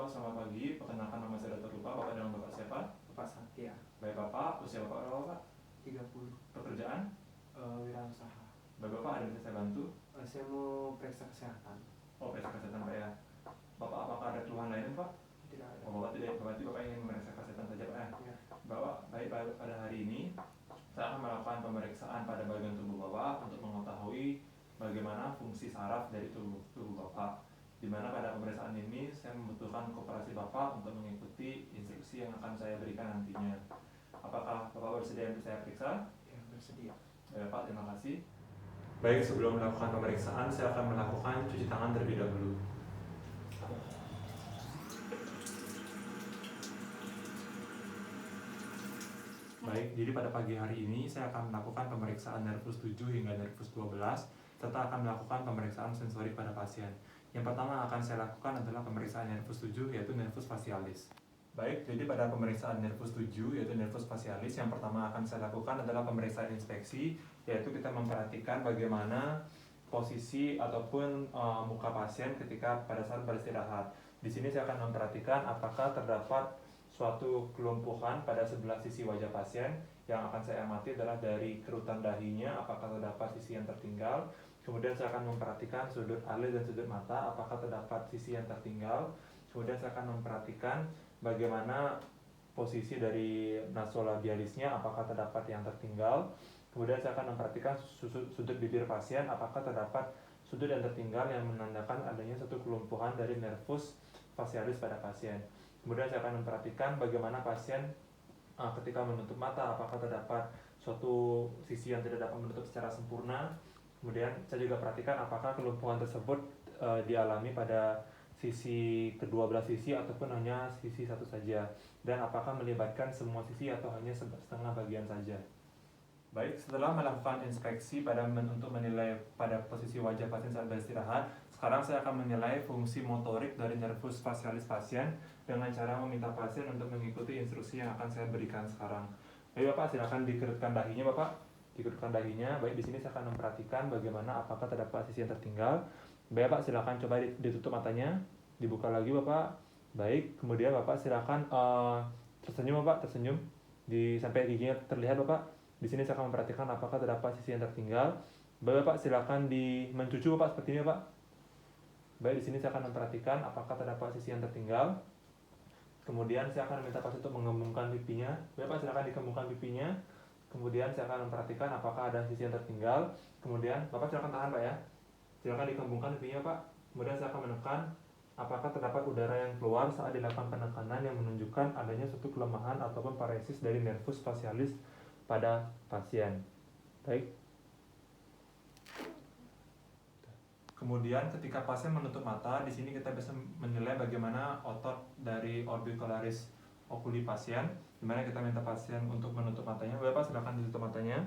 selamat pagi. Perkenalkan nama saya Dr. Rupa. Bapak dengan Bapak siapa? Bapak Satya. Baik Bapak, usia Bapak berapa Pak? 30. Pekerjaan? Wirausaha. Baik Bapak, ada yang bisa saya bantu? Saya mau periksa kesehatan. Oh, periksa kesehatan Pak ya. Bapak, apakah ada keluhan lain Pak? Tidak ada. Oh, Bapak tidak, berarti Bapak ingin memeriksa kesehatan saja Pak ya? Ya. Bapak, baik pada hari ini saya akan melakukan pemeriksaan pada bagian tubuh Bapak untuk mengetahui bagaimana fungsi saraf dari tubuh Bapak. Di mana pada pemeriksaan ini saya membutuhkan kooperasi Bapak untuk mengikuti instruksi yang akan saya berikan nantinya. Apakah Bapak bersedia untuk saya periksa? Ya, bersedia. Baik Pak, terima kasih. Baik, sebelum melakukan pemeriksaan, saya akan melakukan cuci tangan terlebih dahulu. Baik, jadi pada pagi hari ini saya akan melakukan pemeriksaan nervus 7 hingga nervus 12, serta akan melakukan pemeriksaan sensorik pada pasien. Yang pertama akan saya lakukan adalah pemeriksaan nervus 7, yaitu nervus facialis. Baik, jadi pada pemeriksaan nervus 7, yaitu nervus facialis, yang pertama akan saya lakukan adalah pemeriksaan inspeksi, yaitu kita memperhatikan bagaimana posisi ataupun muka pasien ketika pada saat beristirahat. Di sini saya akan memperhatikan apakah terdapat suatu kelumpuhan pada sebelah sisi wajah pasien. Yang akan saya amati adalah dari kerutan dahinya, apakah terdapat sisi yang tertinggal. Kemudian saya akan memperhatikan sudut alis dan sudut mata, apakah terdapat sisi yang tertinggal. Kemudian saya akan memperhatikan bagaimana posisi dari nasolabialisnya, apakah terdapat yang tertinggal. Kemudian saya akan memperhatikan sudut bibir pasien, apakah terdapat sudut yang tertinggal yang menandakan adanya satu kelumpuhan dari nervus facialis pada pasien. Kemudian saya akan memperhatikan bagaimana pasien ketika menutup mata, apakah terdapat suatu sisi yang tidak dapat menutup secara sempurna. Kemudian saya juga perhatikan apakah kelumpuhan tersebut dialami pada sisi kedua belah sisi ataupun hanya sisi satu saja, dan apakah melibatkan semua sisi atau hanya setengah bagian saja. Baik, setelah melakukan inspeksi untuk menilai pada posisi wajah pasien saat beristirahat, sekarang saya akan menilai fungsi motorik dari nervus facialis pasien dengan cara meminta pasien untuk mengikuti instruksi yang akan saya berikan sekarang. Baik Bapak, silakan dikerutkan dahinya Bapak. Dikerutkan dahinya. Baik, di sini saya akan memperhatikan bagaimana apakah terdapat sisi yang tertinggal. Baik Bapak, silakan coba ditutup matanya, dibuka lagi Bapak. Baik, kemudian Bapak silakan tersenyum Bapak, tersenyum sampai giginya terlihat Bapak. Di sini saya akan memperhatikan apakah terdapat sisi yang tertinggal. Baik Bapak, silakan mencucu Bapak seperti ini Pak. Baik, di sini saya akan memperhatikan apakah terdapat sisi yang tertinggal. Kemudian saya akan meminta pasien untuk mengembungkan pipinya. Baik Pak, silakan dikembungkan pipinya. Kemudian saya akan memperhatikan apakah ada sisi yang tertinggal. Kemudian Bapak silakan tahan Pak ya. Silakan dikembungkan pipinya Pak. Kemudian saya akan menekan apakah terdapat udara yang keluar saat dilakukan penekanan yang menunjukkan adanya suatu kelemahan ataupun paresis dari nervus facialis pada pasien. Baik. Kemudian ketika pasien menutup mata, di sini kita bisa menilai bagaimana otot dari orbicularis oculi pasien, di mana kita minta pasien untuk menutup matanya. Bapak silakan ditutup matanya.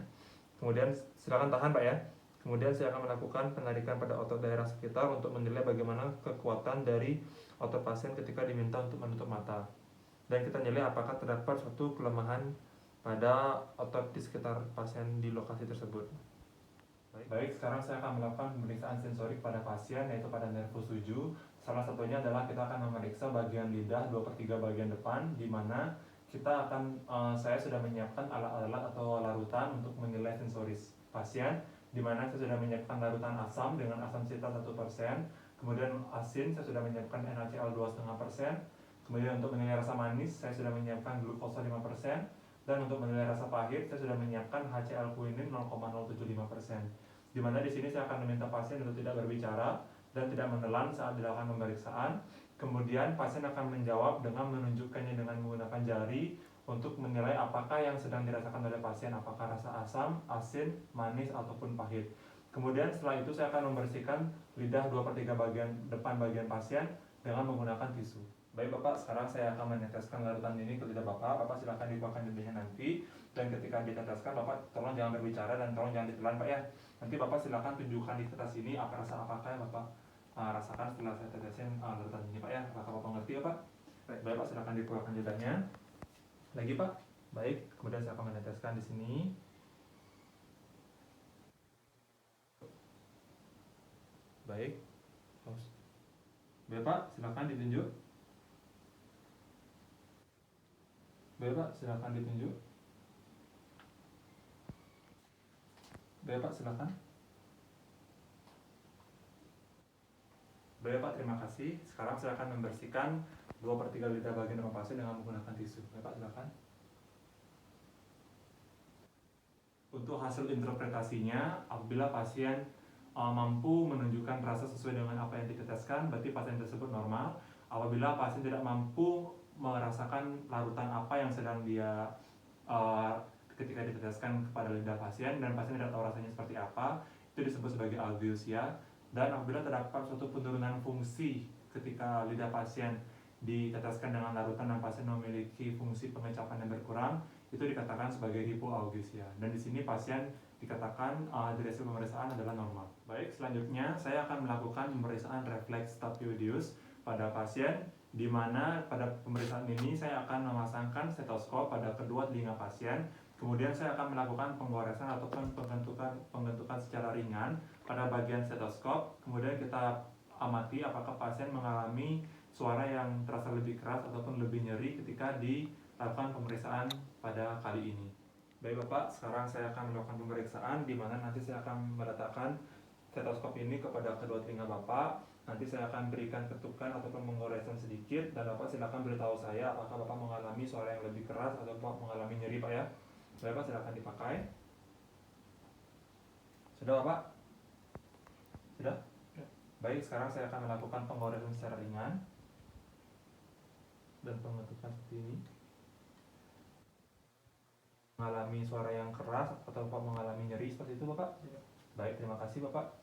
Kemudian silakan tahan Pak ya. Kemudian saya akan melakukan penarikan pada otot daerah sekitar untuk menilai bagaimana kekuatan dari otot pasien ketika diminta untuk menutup mata. Dan kita nilai apakah terdapat suatu kelemahan pada otot di sekitar pasien di lokasi tersebut. Baik, sekarang saya akan melakukan pemeriksaan sensorik pada pasien, yaitu pada nervus 7. Salah satunya adalah kita akan memeriksa bagian lidah 2/3 bagian depan, di mana saya sudah menyiapkan alat-alat atau larutan untuk menilai sensoris pasien, di mana saya sudah menyiapkan larutan asam dengan asam sita 1%, kemudian asin saya sudah menyiapkan NaCl 2,5%, kemudian untuk menilai rasa manis saya sudah menyiapkan glukosa 5%, dan untuk menilai rasa pahit saya sudah menyiapkan HCl quinine 0,075%. Di mana di sini saya akan meminta pasien untuk tidak berbicara dan tidak menelan saat dilakukan pemeriksaan. Kemudian pasien akan menjawab dengan menunjukkannya dengan menggunakan jari untuk menilai apakah yang sedang dirasakan oleh pasien, apakah rasa asam, asin, manis, ataupun pahit. Kemudian setelah itu saya akan membersihkan lidah 2/3 bagian depan bagian pasien dengan menggunakan tisu. Baik Bapak, sekarang saya akan meneteskan larutan ini ke lidah Bapak. Bapak silakan dibukakan lidahnya nanti. Dan ketika diteteskan, Bapak tolong jangan berbicara dan tolong jangan ditelan Pak ya. Nanti Bapak silakan tunjukkan di kertas ini apakah yang Bapak rasakan setelah saya tetesin larutan ini Pak ya. Apakah Bapak ngerti ya Pak? Baik Pak, silakan dibukakan lidahnya. Lagi Pak. Baik, kemudian saya akan meneteskan di sini. Baik. Baik Pak, silakan ditunjuk. Baik Pak, silakan ditunjuk. Baik Pak, silakan. Baik Pak, terima kasih. Sekarang silakan membersihkan 2/3 lidah bagian depan pasien dengan menggunakan tisu. Baik Pak, silakan. Untuk hasil interpretasinya, apabila pasien mampu menunjukkan rasa sesuai dengan apa yang diteteskan, berarti pasien tersebut normal. Apabila pasien tidak mampu merasakan larutan apa yang sedang dia ketika diteteskan kepada lidah pasien dan pasien tidak tahu rasanya seperti apa, itu disebut sebagai algeusia. Dan apabila terdapat suatu penurunan fungsi ketika lidah pasien diteteskan dengan larutan dan pasien memiliki fungsi pengecapan yang berkurang, itu dikatakan sebagai hipoalgesia. Dan di sini pasien dikatakan dari hasil pemeriksaan adalah normal. Baik, selanjutnya saya akan melakukan pemeriksaan refleks staphylococcus pada pasien, di mana pada pemeriksaan ini saya akan memasangkan stetoskop pada kedua telinga pasien. Kemudian saya akan melakukan penggoresan ataupun penggentukan secara ringan pada bagian stetoskop. Kemudian kita amati apakah pasien mengalami suara yang terasa lebih keras ataupun lebih nyeri ketika dilakukan pemeriksaan pada kali ini. Baik Bapak, sekarang saya akan melakukan pemeriksaan di mana nanti saya akan meletakkan stetoskop ini kepada kedua telinga Bapak. Nanti saya akan berikan ketukan ataupun menggoresan sedikit dan Bapak silakan beritahu saya apakah Bapak mengalami suara yang lebih keras atau Bapak mengalami nyeri Pak ya. Bapak silakan dipakai. Sudah Bapak? Sudah? Ya. Baik, sekarang saya akan melakukan penggoresan secara ringan dan pengetukan seperti ini. Mengalami suara yang keras atau Bapak mengalami nyeri seperti itu Bapak? Ya. Baik, terima kasih Bapak.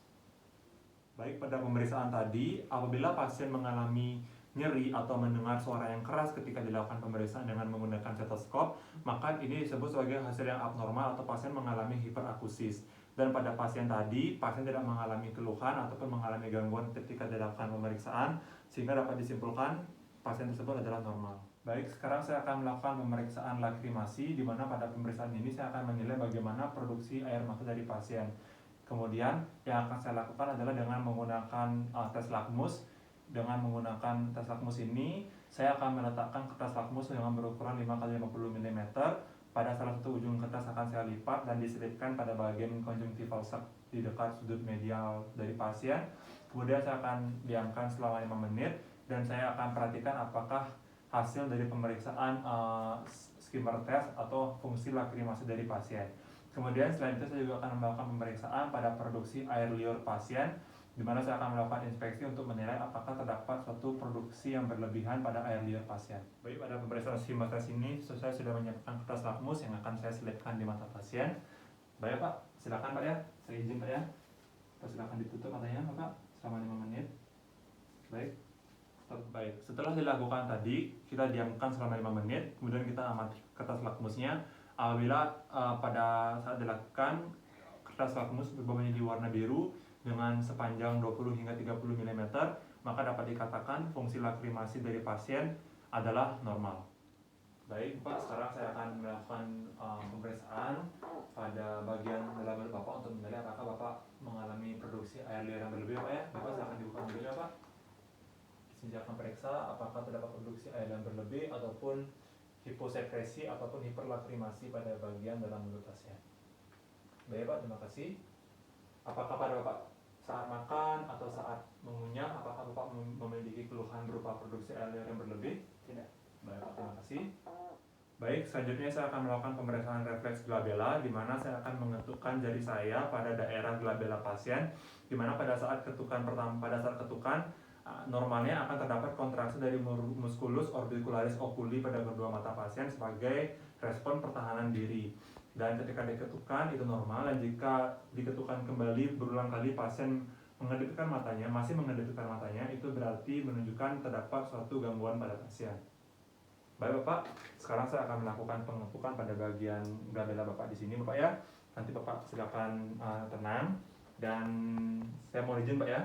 Baik, pada pemeriksaan tadi, apabila pasien mengalami nyeri atau mendengar suara yang keras ketika dilakukan pemeriksaan dengan menggunakan stetoskop, maka ini disebut sebagai hasil yang abnormal atau pasien mengalami hiperakusis. Dan pada pasien tadi, pasien tidak mengalami keluhan ataupun mengalami gangguan ketika dilakukan pemeriksaan, sehingga dapat disimpulkan pasien tersebut adalah normal. Baik, sekarang saya akan melakukan pemeriksaan lakrimasi, di mana pada pemeriksaan ini saya akan menilai bagaimana produksi air mata dari pasien. Kemudian yang akan saya lakukan adalah dengan menggunakan tes lakmus. Dengan menggunakan tes lakmus ini, saya akan meletakkan kertas lakmus dengan berukuran 5x50 mm. Pada salah satu ujung kertas akan saya lipat dan diselipkan pada bagian konjungtival sak di dekat sudut medial dari pasien. Kemudian saya akan diamkan selama 5 menit dan saya akan perhatikan apakah hasil dari pemeriksaan skimmer test atau fungsi lakrimasi dari pasien. Kemudian selain itu saya juga akan melakukan pemeriksaan pada produksi air liur pasien, di mana saya akan melakukan inspeksi untuk menilai apakah terdapat suatu produksi yang berlebihan pada air liur pasien. Baik, pada pemeriksaan skimmer test ini saya sudah menyiapkan kertas lakmus yang akan saya selipkan di mata pasien. Baik Pak, silakan Pak ya, saya izin Pak ya. Silakan ditutup matanya Bapak selama 5 menit. Baik. Baik, setelah dilakukan tadi, kita diamkan selama 5 menit, kemudian kita amati kertas lakmusnya. Apabila pada saat dilakukan kertas lakmus berubah menjadi warna biru dengan sepanjang 20 hingga 30 mm, maka dapat dikatakan fungsi lakrimasi dari pasien adalah normal. Baik Pak, sekarang saya akan melakukan pemeriksaan pada bagian dalam mulut Bapak untuk menilai apakah Bapak mengalami produksi air liur yang berlebih Pak ya. Bapak silakan dibuka mulutnya Pak. Saya akan periksa apakah terdapat produksi air yang berlebih ataupun hiposekresi ataupun hiperlakrimasi pada bagian dalam mulut pasien. Baik Pak, terima kasih. Apakah pada Bapak saat makan atau saat mengunyah, apakah Bapak memiliki keluhan berupa produksi air liur yang berlebih? Tidak. Baik Pak, terima kasih. Baik, selanjutnya saya akan melakukan pemeriksaan refleks glabella, di mana saya akan mengetukkan jari saya pada daerah glabella pasien, di mana pada saat ketukan normalnya akan terdapat kontraksi dari musculus orbicularis oculi pada kedua mata pasien sebagai respon pertahanan diri. Dan ketika diketukan itu normal, dan jika diketukan kembali berulang kali pasien masih mengedipkan matanya, itu berarti menunjukkan terdapat suatu gangguan pada pasien. Baik Bapak, sekarang saya akan melakukan pengetukan pada bagian glabella Bapak di sini Bapak ya. Nanti Bapak silakan tenang dan saya mohon izin Pak ya.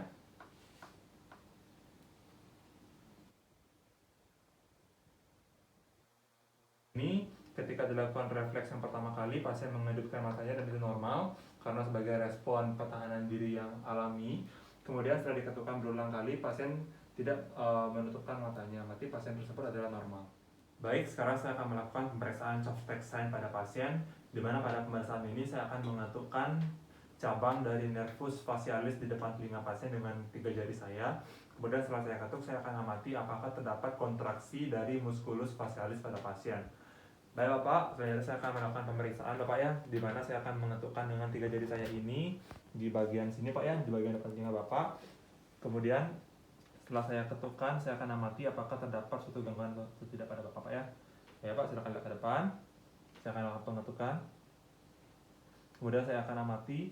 Ini ketika dilakukan refleks yang pertama kali, pasien mengedipkan matanya dan itu normal karena sebagai respon pertahanan diri yang alami. Kemudian setelah diketukan berulang kali, pasien tidak menutupkan matanya, berarti pasien tersebut adalah normal. Baik, sekarang saya akan melakukan pemeriksaan Chopstick sign pada pasien, di mana pada pemeriksaan ini saya akan mengetukkan cabang dari nervus facialis di depan telinga pasien dengan 3 jari saya. Kemudian setelah saya ketuk, saya akan amati apakah terdapat kontraksi dari musculus facialis pada pasien. Baik Bapak, selanjutnya saya akan melakukan pemeriksaan Bapak ya, di mana saya akan mengetukkan dengan 3 jari saya ini di bagian sini Pak ya, di bagian depan telinga Bapak. Kemudian setelah saya ketukkan, saya akan amati apakah terdapat suatu gangguan atau tidak pada Bapak ya. Ya Pak, silakan lihat ke depan. Saya akan lakukan pengetukan. Kemudian saya akan amati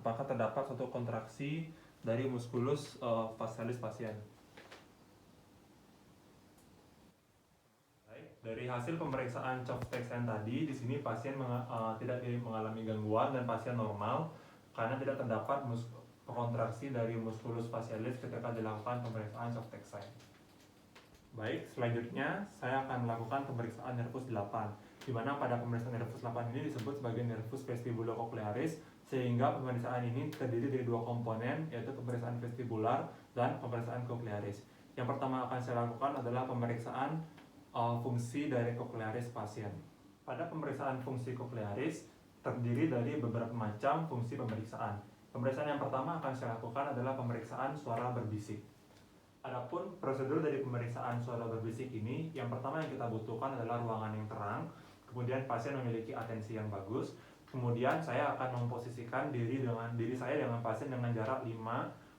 apakah terdapat suatu kontraksi dari musculus facialis pasien. Baik, dari hasil pemeriksaan Chopstick sign tadi, di sini pasien tidak mengalami gangguan dan pasien normal karena tidak terdapat kontraksi dari musculus facialis ketika dilakukan pemeriksaan Chopstick sign. Baik, selanjutnya saya akan melakukan pemeriksaan nervus 8, di mana pada pemeriksaan nervus 8 ini disebut sebagai nervus vestibulocochlearis, sehingga pemeriksaan ini terdiri dari 2 komponen, yaitu pemeriksaan vestibular dan pemeriksaan cochlearis. Yang pertama akan saya lakukan adalah pemeriksaan fungsi dari cochlearis pasien. Pada pemeriksaan fungsi cochlearis terdiri dari beberapa macam fungsi pemeriksaan. Pemeriksaan yang pertama akan saya lakukan adalah pemeriksaan suara berbisik. Adapun prosedur dari pemeriksaan suara berbisik ini, yang pertama yang kita butuhkan adalah ruangan yang terang, kemudian pasien memiliki atensi yang bagus, kemudian saya akan memposisikan diri saya dengan pasien dengan jarak 5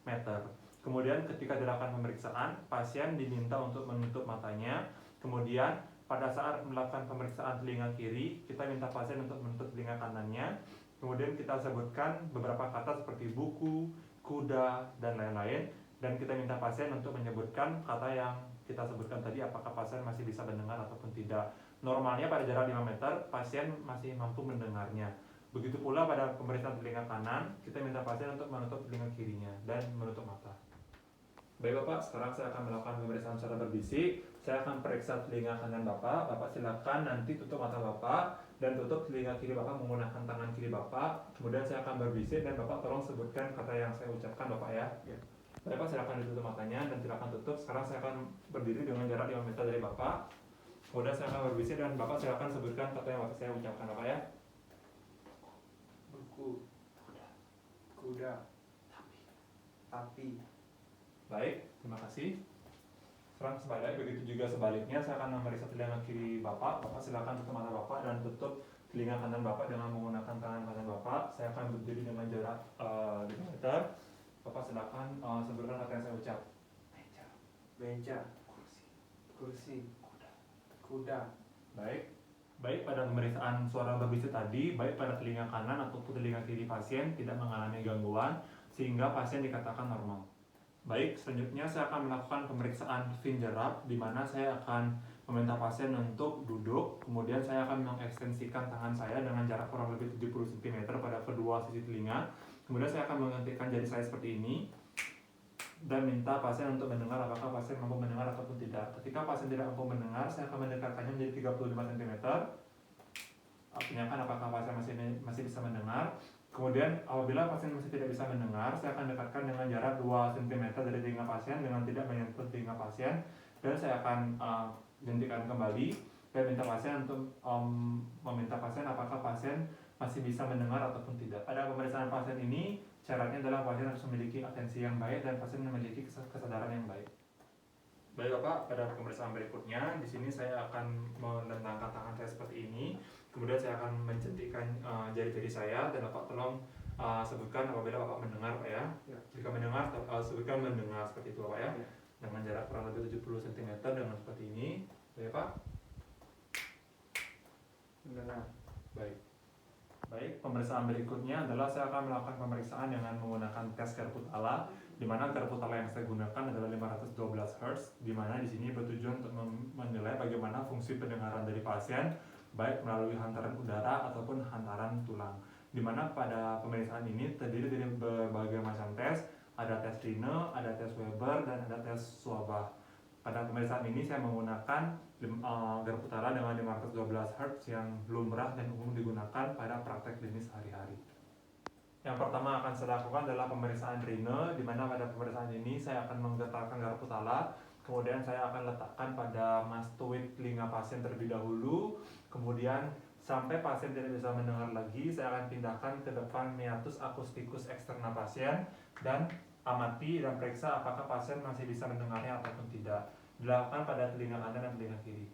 meter. Kemudian ketika dilakukan pemeriksaan, pasien diminta untuk menutup matanya, kemudian pada saat melakukan pemeriksaan telinga kiri, kita minta pasien untuk menutup telinga kanannya. Kemudian kita sebutkan beberapa kata seperti buku, kuda, dan lain-lain. Dan kita minta pasien untuk menyebutkan kata yang kita sebutkan tadi, apakah pasien masih bisa mendengar ataupun tidak. Normalnya pada jarak 5 meter, pasien masih mampu mendengarnya. Begitu pula pada pemeriksaan telinga kanan, kita minta pasien untuk menutup telinga kirinya dan menutup mata. Baik Bapak, sekarang saya akan melakukan pemeriksaan suara berbisik. Saya akan periksa telinga kanan Bapak. Bapak silakan nanti tutup mata Bapak dan tutup telinga kiri Bapak menggunakan tangan kiri Bapak. Kemudian saya akan berbisik dan Bapak tolong sebutkan kata yang saya ucapkan Bapak ya. Baik Pak, silakan ditutup matanya dan silakan tutup. Sekarang saya akan berdiri dengan jarak 5 meter dari Bapak. Kemudian saya akan berbisik dan Bapak silakan sebutkan kata yang Bapak saya ucapkan Bapak ya. Buku, kuda, api. Baik, terima kasih. Sekarang sebaliknya, begitu juga sebaliknya, saya akan memeriksa telinga kiri Bapak. Bapak silakan tutup mata Bapak dan tutup telinga kanan Bapak dengan menggunakan tangan kanan Bapak. Saya akan berdiri dengan jarak 5 meter. Bapak silakan sebutkan kata yang saya ucap. Beja, kursi, kuda. Baik pada pemeriksaan suara berbisik tadi, baik pada telinga kanan ataupun telinga kiri pasien tidak mengalami gangguan sehingga pasien dikatakan normal. Baik, selanjutnya saya akan melakukan pemeriksaan fingerab, di mana saya akan meminta pasien untuk duduk, kemudian saya akan mengekstensikan tangan saya dengan jarak kurang lebih 70 cm pada kedua sisi telinga. Kemudian saya akan menggantikan jari saya seperti ini dan minta pasien untuk mendengar apakah pasien mampu mendengar ataupun tidak. Ketika pasien tidak mampu mendengar, saya akan mendekatkannya menjadi 35 cm. Tanyakan apakah pasien masih bisa mendengar. Kemudian apabila pasien masih tidak bisa mendengar, saya akan dekatkan dengan jarak 2 cm dari telinga pasien dengan tidak menyentuh telinga pasien, dan saya akan hentikan kembali dan minta pasien untuk meminta pasien apakah pasien masih bisa mendengar ataupun tidak. Pada pemeriksaan pasien ini syaratnya adalah pasien harus memiliki atensi yang baik dan pasien memiliki kesadaran yang baik. Baik Bapak, pada pemeriksaan berikutnya di sini saya akan menentangkan tangan saya seperti ini. Kemudian saya akan mencentikkan jari-jari saya dan Bapak tolong sebutkan apabila Bapak mendengar Pak ya. Jika mendengar, sebutkan mendengar seperti itu Bapak ya. Dengan jarak kurang lebih 70 cm dengan seperti ini. Baik Pak. Mendengar. Baik, pemeriksaan berikutnya adalah saya akan melakukan pemeriksaan dengan menggunakan tes Karputala, di mana Karputala yang saya gunakan adalah 512 Hz, di mana di sini bertujuan untuk menilai bagaimana fungsi pendengaran dari pasien, baik melalui hantaran udara ataupun hantaran tulang. Di mana pada pemeriksaan ini terdiri dari berbagai macam tes, ada tes Rine, ada tes Weber, dan ada tes Swabah. Pada pemeriksaan ini saya menggunakan Karputala dengan 512 Hz yang lumrah dan umum digunakan pada praktek klinis sehari-hari. Yang pertama akan saya lakukan adalah pemeriksaan Rine, di mana pada pemeriksaan ini saya akan menggetarkan Karputala, Kemudian saya akan letakkan pada mastoid telinga pasien terlebih dahulu. Kemudian sampai pasien tidak bisa mendengar lagi, saya akan pindahkan ke depan meatus acousticus externa pasien dan amati dan periksa apakah pasien masih bisa mendengarnya ataupun tidak. Dilakukan pada telinga kanan dan telinga kiri.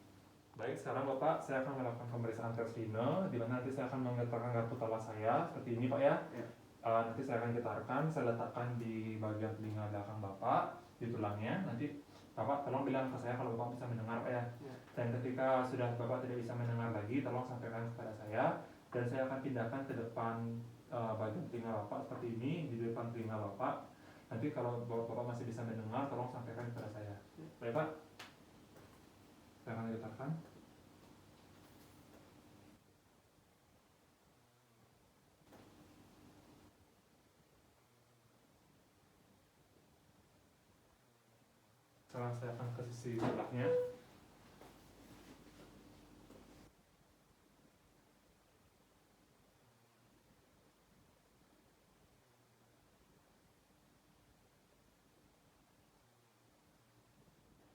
Baik, sekarang Bapak, saya akan melakukan pemeriksaan tes rine, di mana nanti saya akan menggetarkan garpu tala saya seperti ini Pak ya. Ya. Nanti saya akan getarkan, saya letakkan di bagian telinga belakang Bapak, di tulangnya. Nanti Bapak tolong bilang ke saya kalau Bapak bisa mendengar Pak ya. Ya. Dan ketika sudah Bapak tidak bisa mendengar lagi, tolong sampaikan kepada saya. Dan saya akan pindahkan ke depan bagian telinga Bapak seperti ini, di depan telinga Bapak. Nanti kalau Bapak masih bisa mendengar, tolong sampaikan kepada saya. Baik Pak, saya akan getarkan. Sekarang saya akan ke sisi sebelahnya.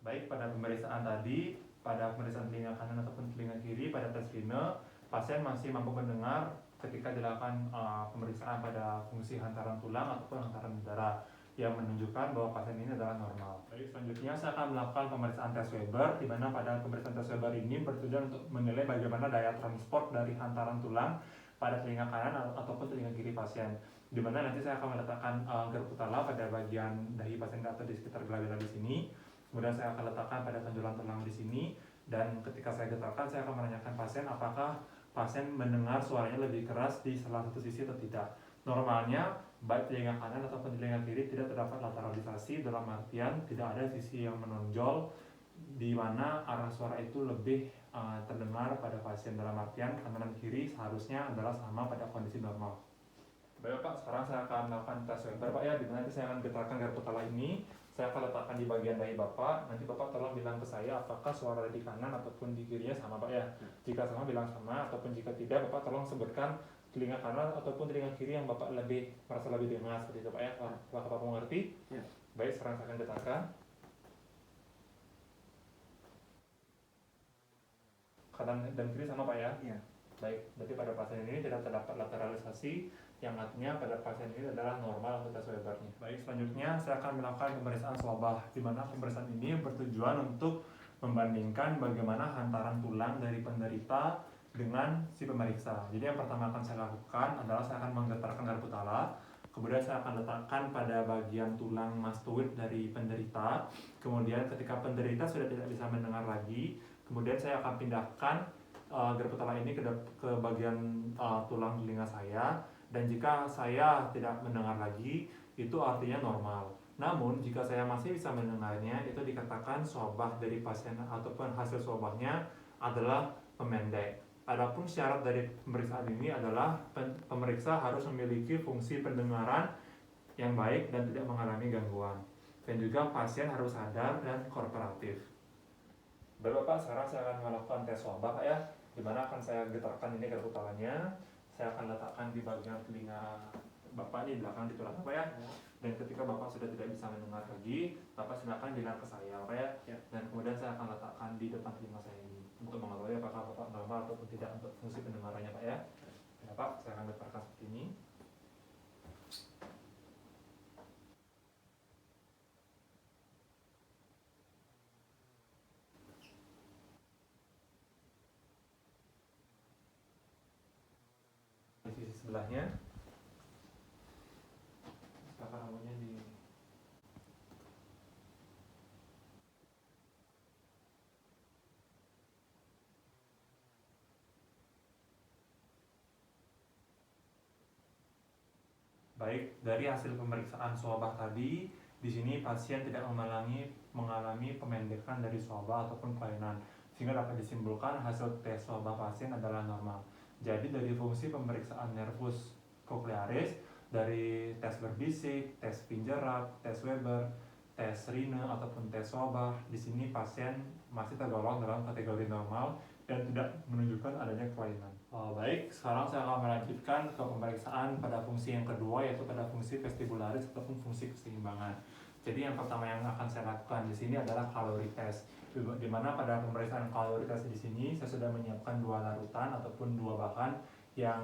Baik, pada pemeriksaan tadi, pada pemeriksaan telinga kanan ataupun telinga kiri, pada tes rine, pasien masih mampu mendengar ketika dilakukan pemeriksaan pada fungsi hantaran tulang ataupun hantaran udara yang menunjukkan bahwa pasien ini adalah normal. Baik, selanjutnya saya akan melakukan pemeriksaan tes Weber, di mana pada pemeriksaan tes Weber ini bertujuan untuk menilai bagaimana daya transport dari hantaran tulang pada telinga kanan ataupun telinga kiri pasien. Di mana nanti saya akan meletakkan garpu tala pada bagian dahi pasien atau di sekitar glabella di sini. Kemudian saya akan letakkan pada penjualan tulang di sini, dan ketika saya getarkan saya akan menanyakan pasien apakah pasien mendengar suaranya lebih keras di salah satu sisi atau tidak. Normalnya baik telinga kanan ataupun telinga kiri tidak terdapat lateralisasi, dalam artian tidak ada sisi yang menonjol di mana arah suara itu lebih terdengar pada pasien, dalam artian kanan dan kiri seharusnya adalah sama pada kondisi normal. Baik Pak, sekarang saya akan melakukan tes Weber Pak ya, di mana nanti saya akan getarkan garpu tala ini. Saya akan letakkan di bagian dahi Bapak. Nanti Bapak tolong bilang ke saya apakah suara di kanan ataupun di kirinya sama Pak ya. Jika sama bilang sama, ataupun jika tidak Bapak tolong sebutkan telinga kanan ataupun telinga kiri yang Bapak merasa lebih dengar seperti itu Pak ya. Apakah Bapak mengerti? Ya. Baik, sekarang saya akan getarkan. Kanan dan kiri sama Pak ya? Ya. Baik, berarti pada pasien ini tidak terdapat lateralisasi, yang artinya pada pasien ini adalah normal untuk tes Webernya. Baik, selanjutnya saya akan melakukan pemeriksaan swabah, di mana pemeriksaan ini bertujuan untuk membandingkan bagaimana hantaran tulang dari penderita dengan si pemeriksa. Jadi yang pertama akan saya lakukan adalah saya akan menggetarkan garpu tala, kemudian saya akan letakkan pada bagian tulang mastoid dari penderita. Kemudian ketika penderita sudah tidak bisa mendengar lagi, kemudian saya akan pindahkan garpu tala ini ke bagian tulang telinga saya. Dan jika saya tidak mendengar lagi, itu artinya normal. Namun jika saya masih bisa mendengarnya, itu dikatakan swabah dari pasien ataupun hasil swabahnya adalah memendek. Adapun syarat dari pemeriksaan ini adalah pemeriksa harus memiliki fungsi pendengaran yang baik dan tidak mengalami gangguan. Dan juga pasien harus sadar dan kooperatif. Baik Bapak, sekarang saya akan melakukan tes swabah Pak ya, dimana akan saya getarkan ini garpu talanya. Saya akan letakkan di bagian telinga Bapak di belakang di tulang Bapak ya. Dan ketika Bapak sudah tidak bisa mendengar lagi, Bapak silakan bilang ke saya Bapak ya. Dan kemudian saya akan letakkan di depan telinga saya ini untuk mengetahui apakah Bapak normal ataupun tidak untuk fungsi pendengarannya Pak ya. Ya Pak, saya akan getarkan seperti ini. Di sisi sebelahnya, silakan rambutnya di Baik, dari hasil pemeriksaan swabah tadi, di sini pasien tidak mengalami pemendekan dari swabah ataupun kelainan, sehingga dapat disimpulkan hasil tes swabah pasien adalah normal. Jadi dari fungsi pemeriksaan nervus cochlearis, dari tes berbisik, tes pinjerap, tes Weber, tes rine ataupun tes swabah, di sini pasien masih tergolong dalam kategori normal dan tidak menunjukkan adanya kelainan. Baik, sekarang saya akan melanjutkan ke pemeriksaan pada fungsi yang kedua, yaitu pada fungsi vestibularis ataupun fungsi keseimbangan. Jadi yang pertama yang akan saya lakukan di sini adalah kalori test. Di mana pada pemeriksaan kalori test di sini saya sudah menyiapkan dua larutan ataupun dua bahan yang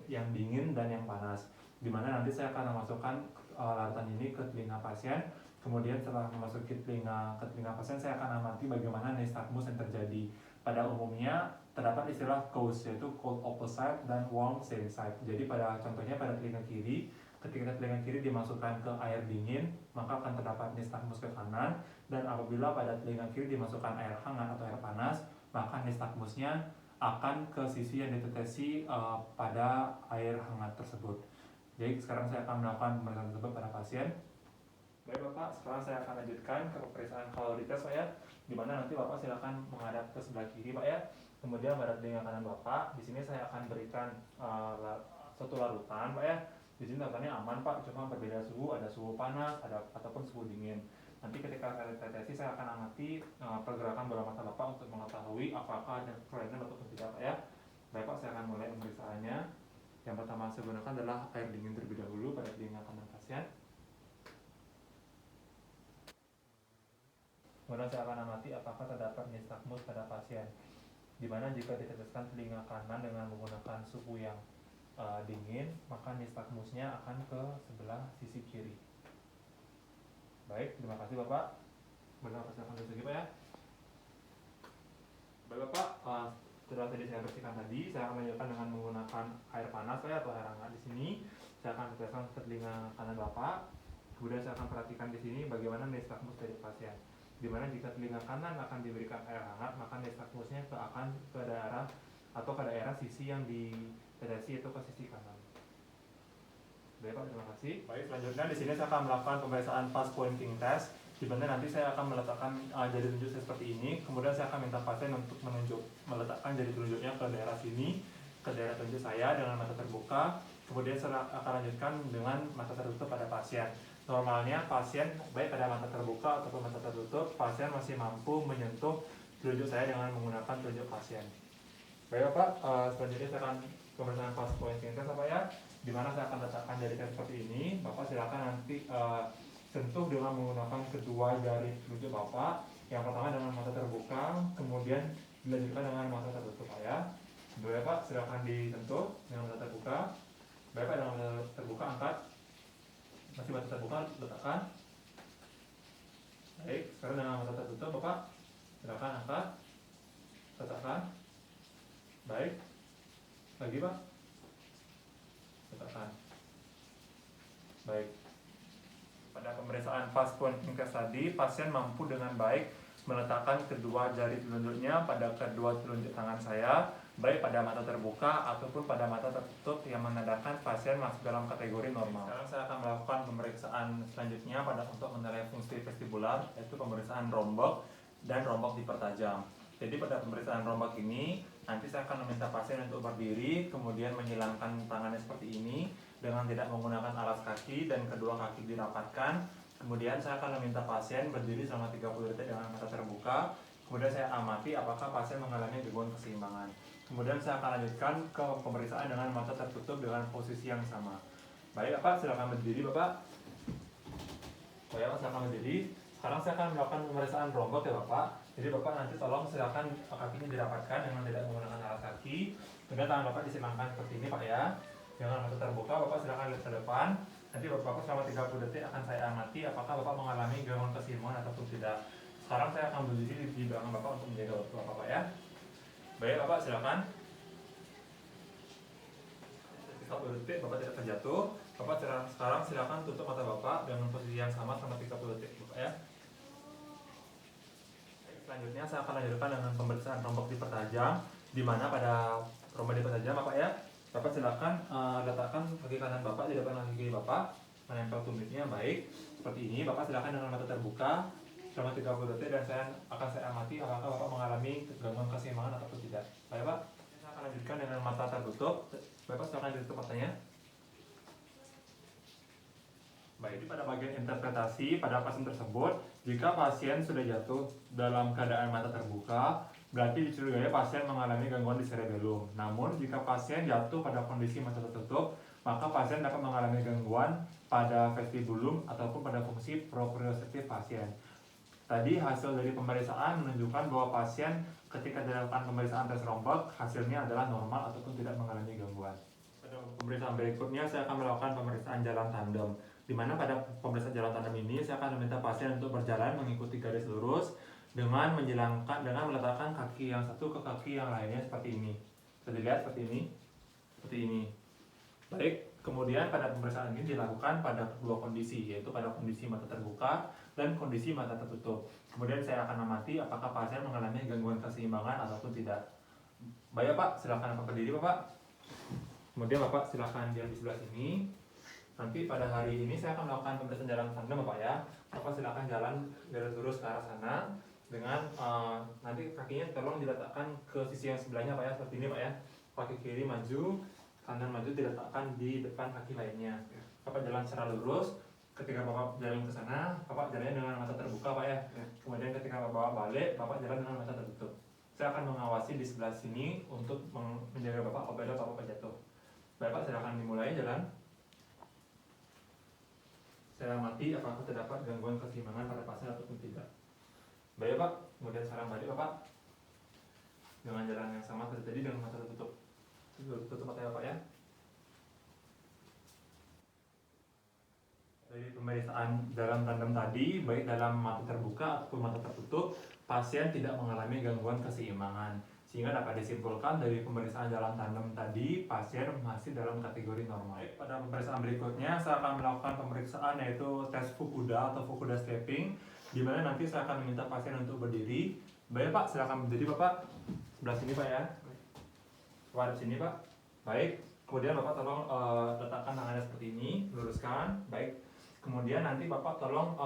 dingin dan yang panas. Di mana nanti saya akan memasukkan larutan ini ke telinga pasien. Kemudian setelah memasuki ke telinga pasien, saya akan amati bagaimana nystagmus yang terjadi. Pada umumnya terdapat istilah COSE, yaitu cold opposite dan warm same side. Jadi contohnya pada telinga kiri, ketika telinga kiri dimasukkan ke air dingin, maka akan terdapat nystagmus ke kanan, dan apabila pada telinga kiri dimasukkan air hangat atau air panas, maka nystagmusnya akan ke sisi yang ditetesi pada air hangat tersebut. Jadi sekarang saya akan melakukan pemeriksaan tersebut pada pasien. Baik Bapak, sekarang saya akan lanjutkan ke pemeriksaan kalori test Pak ya, di mana nanti Bapak silakan menghadap ke sebelah kiri Pak ya. Kemudian pada telinga kanan Bapak, di sini saya akan berikan satu larutan Pak ya. Di sini larutannya aman Pak, cuma berbeda suhu, ada suhu panas, ataupun suhu dingin. Nanti ketika saya tetesi, saya akan amati pergerakan bola mata Bapak untuk mengetahui apakah ada kelainan ataupun tidak Pak ya. Baik Pak, saya akan mulai pemeriksaannya. Yang pertama saya gunakan adalah air dingin terlebih dahulu pada telinga kanan pasien. Kemudian saya akan amati apakah terdapat nystagmus pada pasien. Di mana jika diteteskan telinga kanan dengan menggunakan suhu yang dingin, maka nystagmusnya akan ke sebelah sisi kiri. Baik, terima kasih Bapak. Bapak silakan duduk lagi Pak ya. Baik Bapak, setelah tadi saya bersihkan tadi, saya akan lanjutkan dengan menggunakan air panas Pak ya, atau air hangat di sini. Saya akan teteskan ke telinga kanan Bapak. Kemudian saya akan perhatikan di sini bagaimana nystagmus dari pasien. Di mana jika telinga kanan akan diberikan air hangat, maka nystagmusnya akan ke daerah sisi yang ditetesi, yaitu ke sisi kanan. Baik Pak, terima kasih. Baik, selanjutnya di sini saya akan melakukan pemeriksaan fast pointing test, di mana nanti saya akan meletakkan jari telunjuk saya seperti ini. Kemudian saya akan minta pasien untuk meletakkan jari telunjuknya ke daerah sini, ke daerah telunjuk saya dengan mata terbuka. Kemudian saya akan lanjutkan dengan mata tertutup pada pasien. Normalnya pasien baik pada mata terbuka ataupun mata tertutup, pasien masih mampu menyentuh telunjuk saya dengan menggunakan telunjuk pasien. Baik Bapak, selanjutnya saya akan pemeriksaan fast pointing test Bapak ya, di mana saya akan letakkan jari saya seperti ini. Bapak silakan nanti sentuh dengan menggunakan kedua jari telunjuk Bapak. Yang pertama dengan mata terbuka, kemudian dilanjutkan dengan mata tertutup Pak ya. Baik Pak, silakan disentuh dengan mata terbuka. Baik Pak, dengan mata terbuka angkat. Masih mata terbuka letakkan. Baik, sekarang dengan mata tertutup Bapak, silakan angkat, letakkan. Baik, lagi Pak, letakkan. Baik, pada pemeriksaan fast pointing test tadi, pasien mampu dengan baik meletakkan kedua jari telunjuknya pada kedua telunjuk tangan saya, baik pada mata terbuka ataupun pada mata tertutup, yang menandakan pasien masuk dalam kategori normal. Sekarang saya akan melakukan pemeriksaan selanjutnya untuk menilai fungsi vestibular, yaitu pemeriksaan rombok dan rombok dipertajam. Jadi pada pemeriksaan rombok ini, nanti saya akan meminta pasien untuk berdiri, kemudian menyilangkan tangannya seperti ini dengan tidak menggunakan alas kaki dan kedua kaki dirapatkan. Kemudian saya akan meminta pasien berdiri selama 30 detik dengan mata terbuka. Kemudian saya amati apakah pasien mengalami gangguan keseimbangan. Kemudian saya akan lanjutkan ke pemeriksaan dengan mata tertutup dengan posisi yang sama. Baik Bapak, silakan berdiri Bapak. Baik Bapak, silakan berdiri. Sekarang saya akan melakukan pemeriksaan rombok ya Bapak. Jadi Bapak nanti tolong silakan kakinya dirapatkan dengan tidak menggunakan alas kaki. Kemudian tangan Bapak disilangkan seperti ini Pak ya. Dengan mata terbuka, Bapak silakan lihat ke depan. Nanti Bapak selama 30 detik akan saya amati apakah Bapak mengalami gangguan keseimbangan ataupun tidak. Sekarang saya akan berdiri di belakang Bapak untuk menjaga Bapak ya. Baik Bapak, silakan. 30 detik Bapak tidak terjatuh. Bapak sekarang silakan tutup mata Bapak dengan posisi yang sama selama 30 detik Bapak ya. Selanjutnya saya akan lanjutkan dengan pemeriksaan rombok dipertajam, di mana pada rombok dipertajam Bapak ya. Bapak silakan letakkan kaki kanan Bapak di depan kaki kiri Bapak, menempel tumitnya baik seperti ini. Bapak silakan dengan mata terbuka selama 30 detik dan saya amati apakah Bapak mengalami gangguan keseimbangan ataupun tidak. Baik Pak, saya akan lanjutkan dengan mata tertutup. Bapak silakan ditutup matanya. Baik, pada bagian interpretasi pada pasien tersebut, jika pasien sudah jatuh dalam keadaan mata terbuka, berarti dicurigai pasien mengalami gangguan di cerebellum. Namun, jika pasien jatuh pada kondisi mata tertutup, maka pasien dapat mengalami gangguan pada vestibulum ataupun pada fungsi proprioseptif pasien. Tadi hasil dari pemeriksaan menunjukkan bahwa pasien ketika dilakukan pemeriksaan tes rombak hasilnya adalah normal ataupun tidak mengalami gangguan. Pada pemeriksaan berikutnya saya akan melakukan pemeriksaan jalan tandem, di mana pada pemeriksaan jalan tandem ini saya akan meminta pasien untuk berjalan mengikuti garis lurus dengan meletakkan kaki yang satu ke kaki yang lainnya seperti ini. Bisa dilihat seperti ini. Baik, kemudian pada pemeriksaan ini dilakukan pada dua kondisi, yaitu pada kondisi mata terbuka dan kondisi mata tertutup. Kemudian saya akan amati apakah pasien mengalami gangguan keseimbangan ataupun tidak. Baik Pak, silakan Bapak berdiri Bapak. Kemudian Bapak silakan diam di sebelah sini. Nanti pada hari ini saya akan melakukan pemeriksaan jalan tandem Bapak ya. Bapak silakan jalan garis lurus ke arah sana dengan nanti kakinya tolong diletakkan ke sisi yang sebelahnya Pak ya, seperti ini Pak ya. Kaki kiri maju, kanan maju diletakkan di depan kaki lainnya. Bapak jalan secara lurus. Ketika Bapak jalan ke sana, Bapak jalannya dengan mata terbuka Pak ya. Kemudian ketika Bapak balik, Bapak jalan dengan mata tertutup. Saya akan mengawasi di sebelah sini untuk menjaga Bapak apabila Bapak jatuh. Bapak silakan dimulai jalan. Saya amati apakah terdapat gangguan keseimbangan pada pasien ataupun tidak. Baik Pak, kemudian sekarang balik Bapak dengan jalan yang sama seperti tadi dengan mata tertutup. Tutup mata ya Pak ya. Dari pemeriksaan jalan tandem tadi, baik dalam mata terbuka ataupun mata tertutup, pasien tidak mengalami gangguan keseimbangan. Sehingga dapat disimpulkan dari pemeriksaan jalan tandem tadi, pasien masih dalam kategori normal. Pada pemeriksaan berikutnya, saya akan melakukan pemeriksaan yaitu tes Fukuda atau Fukuda stepping, di mana nanti saya akan meminta pasien untuk berdiri. Baik Pak, silakan berdiri Bapak. Sebelah sini Pak ya. Pada sini Pak. Baik. Kemudian Bapak tolong letakkan tangannya seperti ini, luruskan. Baik. Kemudian nanti Bapak tolong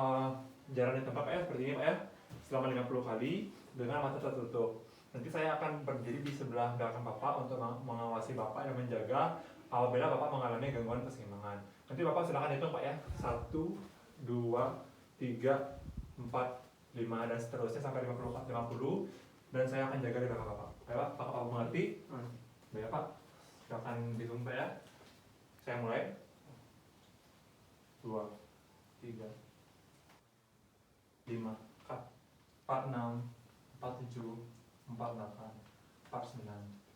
jalan di tempat Pak ya, seperti ini Pak ya, selama 50 kali dengan mata tertutup. Nanti saya akan berdiri di sebelah belakang Bapak untuk mengawasi Bapak dan menjaga apabila Bapak mengalami gangguan keseimbangan. Nanti Bapak silakan hitung Pak ya, 1, 2, 3, 4, 5 dan seterusnya sampai 50 dan saya akan jaga di belakang Bapak. Baik Pak, Bapak mengerti? Baik Pak, silakan dihitung Pak ya. Saya mulai. 2, 3, 5, 4, 6, 47, 48, 49,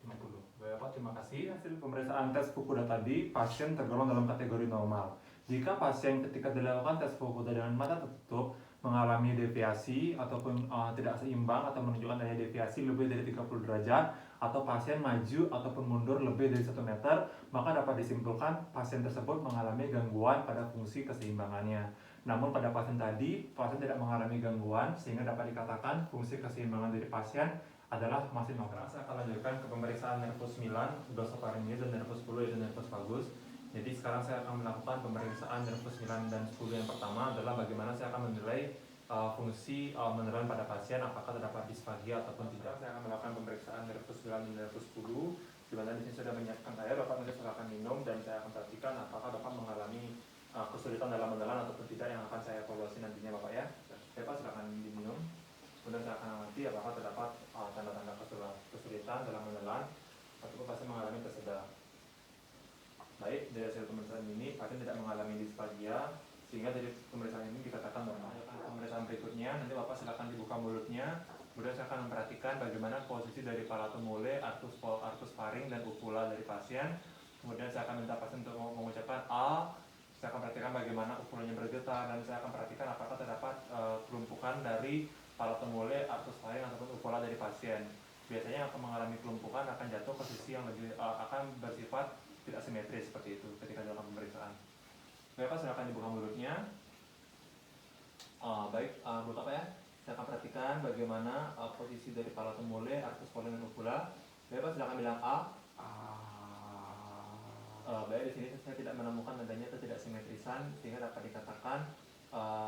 50. Baik Pak, terima kasih. Hasil pemeriksaan tes Fukuda tadi, pasien tergolong dalam kategori normal. Jika pasien ketika dilakukan tes Fukuda dengan mata tertutup mengalami deviasi ataupun tidak seimbang atau menunjukkan adanya deviasi lebih dari 30 derajat atau pasien maju ataupun mundur lebih dari 1 meter, maka dapat disimpulkan pasien tersebut mengalami gangguan pada fungsi keseimbangannya. Namun pada pasien tadi, pasien tidak mengalami gangguan sehingga dapat dikatakan fungsi keseimbangan dari pasien adalah masih normal. Saya akan lanjutkan ke pemeriksaan nervus 9, glossopharyngeus dan nervus 10 yaitu nervus vagus. Jadi sekarang saya akan melakukan pemeriksaan nervus 9 dan 10. Yang pertama adalah bagaimana saya akan menilai fungsi menelan pada pasien apakah terdapat disfagia ataupun tidak. Saya akan melakukan pemeriksaan nervus 9 dan nervus 10, di mana di sini sudah menyiapkan air. Bapak nanti silakan minum dan saya akan perhatikan apakah Bapak mengalami kesulitan dalam menelan ataupun tidak yang akan saya evaluasi nantinya Bapak ya. Bapak silakan diminum. Kemudian saya akan amati apakah terdapat tanda-tanda kesulitan dalam menelan ataupun pasien mengalami tersedak. Baik, dari hasil pemeriksaan ini pasien tidak mengalami disfagia sehingga dari pemeriksaan ini dikatakan normal. Pemeriksaan berikutnya nanti Bapak silakan dibuka mulutnya. Kemudian saya akan memperhatikan bagaimana posisi dari palatum mole, arcus faring dan uvula dari pasien. Kemudian saya akan minta pasien untuk mengucapkan A. Saya akan perhatikan bagaimana uvulanya bergetar dan saya akan perhatikan apakah terdapat kelumpukan dari palatum mole, arcus faring ataupun uvula dari pasien. Biasanya yang akan mengalami kelumpukan akan jatuh ke sisi yang lebih akan bersifat tidak simetris seperti itu ketika dalam pemeriksaan. Bapak silakan dibuka mulutnya. Baik, buka Pak ya. Saya akan perhatikan bagaimana posisi dari palatum mole, arcus faring dan uvula. Bapak silakan bilang A. Baik, di sini saya tidak menemukan adanya ketidaksimetrisan sehingga dapat dikatakan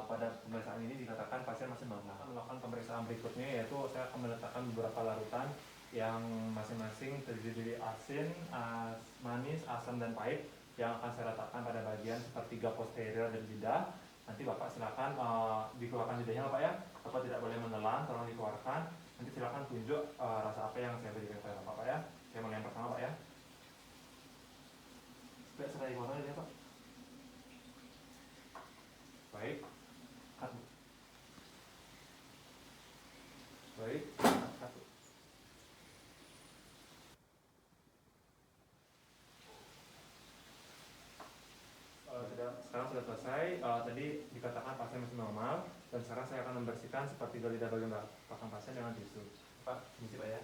pada pemeriksaan ini dikatakan pasien masih normal. Melakukan pemeriksaan berikutnya yaitu saya akan meletakkan beberapa larutan yang masing-masing terdiri dari asin, manis, asam dan pahit yang akan saya letakkan pada bagian sepertiga posterior dari lidah. Nanti Bapak silakan dikeluarkan lidahnya Bapak ya. Bapak tidak boleh menelan, tolong dikeluarkan. Nanti silakan tunjuk rasa apa yang saya berikan kepada Bapak ya. Saya mulai yang pertama Pak ya. Setelah dikeluarkan ya Pak. Baik. Baik. Sekarang sudah selesai. Tadi dikatakan pasien masih normal, dan sekarang saya akan membersihkan sepertiga lidah bagian belakang pasien dengan tisu. Pak, misi Pak ya.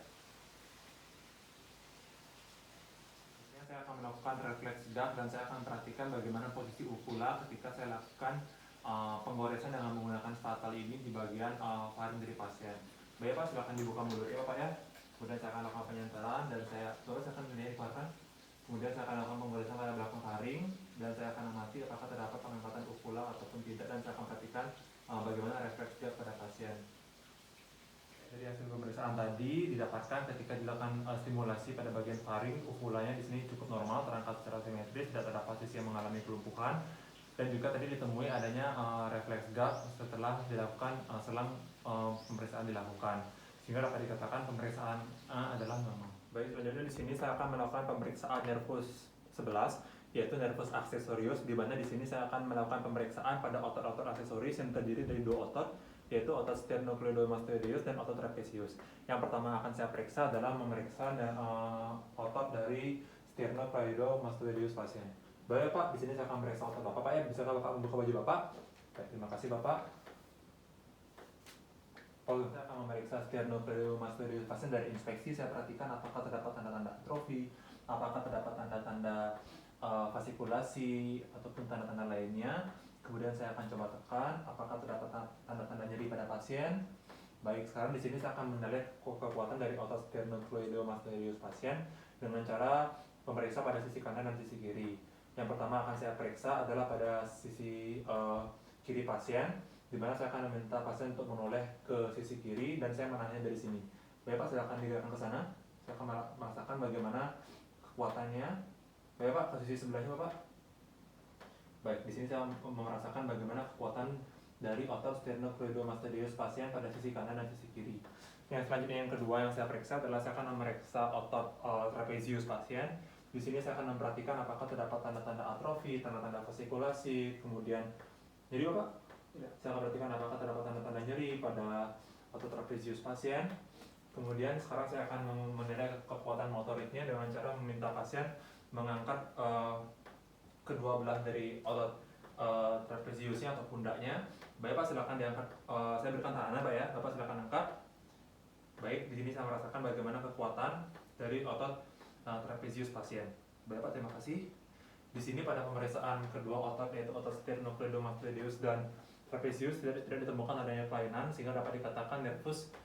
Saya akan melakukan refleks sedak dan saya akan perhatikan bagaimana posisi uvula ketika saya lakukan penggoresan dengan menggunakan statal ini di bagian faring dari pasien. Baik Pak, silakan dibuka mulut ya Pak ya. Kemudian saya akan lakukan penyentelan dan saya akan dikeluarkan. Kemudian saya akan lakukan penggoresan pada belakang faring dan saya akan amati apakah terdapat pengangkatan uvula ataupun tidak, dan saya akan perhatikan bagaimana refleks sedak pada pasien. Dari hasil pemeriksaan tadi didapatkan ketika dilakukan stimulasi pada bagian faring, uvulanya di sini cukup normal, terangkat secara simetris, tidak terdapat sisi yang mengalami kelumpuhan, dan juga tadi ditemui adanya refleks gap setelah dilakukan selang pemeriksaan dilakukan, sehingga dapat dikatakan pemeriksaan A adalah normal. Baik, selanjutnya di sini saya akan melakukan pemeriksaan nervus 11, yaitu nervus accessorius, di mana di sini saya akan melakukan pemeriksaan pada otot-otot aksesoris yang terdiri dari dua otot, yaitu otot sternocleidomastoideus dan otot trapezius. Yang pertama akan saya periksa adalah memeriksa otot dari sternocleidomastoideus pasien. Baik Pak, di sini saya akan memeriksa otot Bapak. Pak ya, bisakah Bapak membuka baju Bapak? Baik, terima kasih Bapak. Saya akan memeriksa sternocleidomastoideus pasien. Dari inspeksi saya perhatikan apakah terdapat tanda-tanda atrofi, apakah terdapat tanda-tanda fasikulasi ataupun tanda-tanda lainnya. Kemudian saya akan coba tekan apakah terdapat tanda-tanda nyeri pada pasien. Baik, sekarang di sini saya akan menilai kekuatan dari otot sternocleidomastoideus pasien dengan cara memeriksa pada sisi kanan dan sisi kiri. Yang pertama akan saya periksa adalah pada sisi kiri pasien, di mana saya akan meminta pasien untuk menoleh ke sisi kiri dan saya menahannya dari sini. Baik Pak, silakan digerakkan ke sana. Saya akan merasakan bagaimana kekuatannya. Baik Pak, ke sisi sebelahnya Bapak. Baik, di sini saya merasakan bagaimana kekuatan dari otot sternocleidomastoideus pasien pada sisi kanan dan sisi kiri. Yang selanjutnya yang kedua yang saya periksa adalah saya akan memeriksa otot trapezius pasien. Di sini saya akan memperhatikan apakah terdapat tanda-tanda atrofi, tanda-tanda fasikulasi, kemudian jadi Bapak, saya akan perhatikan apakah terdapat tanda-tanda nyeri pada otot trapezius pasien. Kemudian sekarang saya akan menilai kekuatan motoriknya dengan cara meminta pasien mengangkat kedua belah dari otot trapeziusnya atau pundaknya. Baik Pak, silakan diangkat. Saya berikan tangannya Pak ya. Bapak silakan angkat. Baik, di sini saya merasakan bagaimana kekuatan dari otot trapezius pasien. Baik Pak, terima kasih. Di sini pada pemeriksaan kedua otot, yaitu otot sternocleidomastoideus dan trapezius, tidak ditemukan adanya kelainan, sehingga dapat dikatakan nervus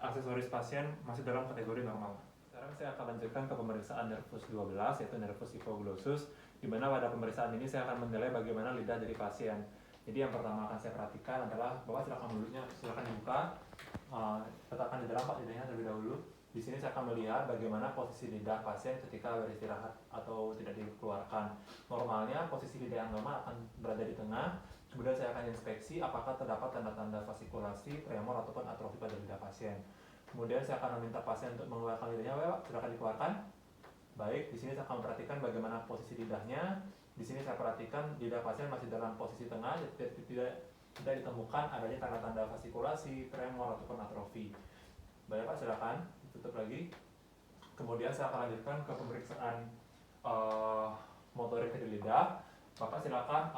aksesoris pasien masih dalam kategori normal. Sekarang saya akan lanjutkan ke pemeriksaan nervus 12, yaitu nervus hypoglosus, di mana pada pemeriksaan ini saya akan menilai bagaimana lidah dari pasien. Jadi yang pertama akan saya perhatikan adalah, Bapak silakan mulutnya, silakan dibuka, letakkan di dalam Pak lidahnya terlebih dahulu. Di sini saya akan melihat bagaimana posisi lidah pasien ketika beristirahat atau tidak dikeluarkan. Normalnya posisi lidah yang normal akan berada di tengah. Kemudian saya akan inspeksi apakah terdapat tanda-tanda fasikulasi, tremor ataupun atrofi pada lidah pasien. Kemudian saya akan meminta pasien untuk mengeluarkan lidahnya, Pak, silakan dikeluarkan. Baik, di sini saya akan perhatikan bagaimana posisi lidahnya. Di sini saya perhatikan lidah pasien masih dalam posisi tengah, tidak ditemukan adanya tanda-tanda fasikulasi, tremor ataupun atrofi. Baik Pak, silakan tutup lagi. Kemudian saya akan lanjutkan ke pemeriksaan motorik dari lidah. Bapak silakan,